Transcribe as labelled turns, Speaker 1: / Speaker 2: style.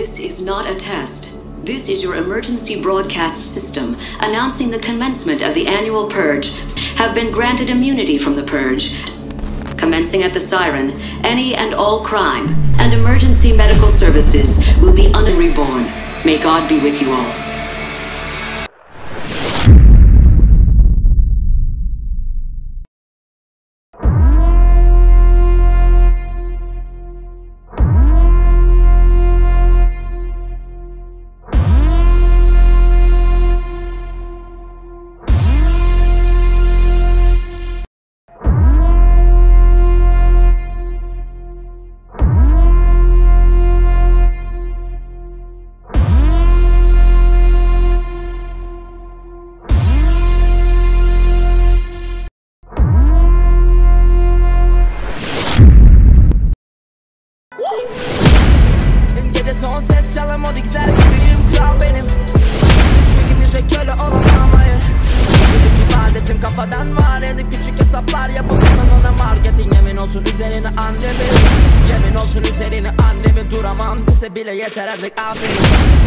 Speaker 1: This is not a test. This is your emergency broadcast system announcing the commencement of the annual purge. Have been granted immunity from the purge. Commencing at the siren, any and all crime and emergency medical services will be reborn. May God be with you all.
Speaker 2: Gece son ses çalan o güzel yüreğim kral benim. Çünkü size köle olamam hayır. Buradaki ibadetim kafadan var. Edip küçük hesaplar yapıp ona marketing. Yemin olsun üzerine annemi. Yemin olsun üzerine annemi duramam dese bile yeter artık aferin.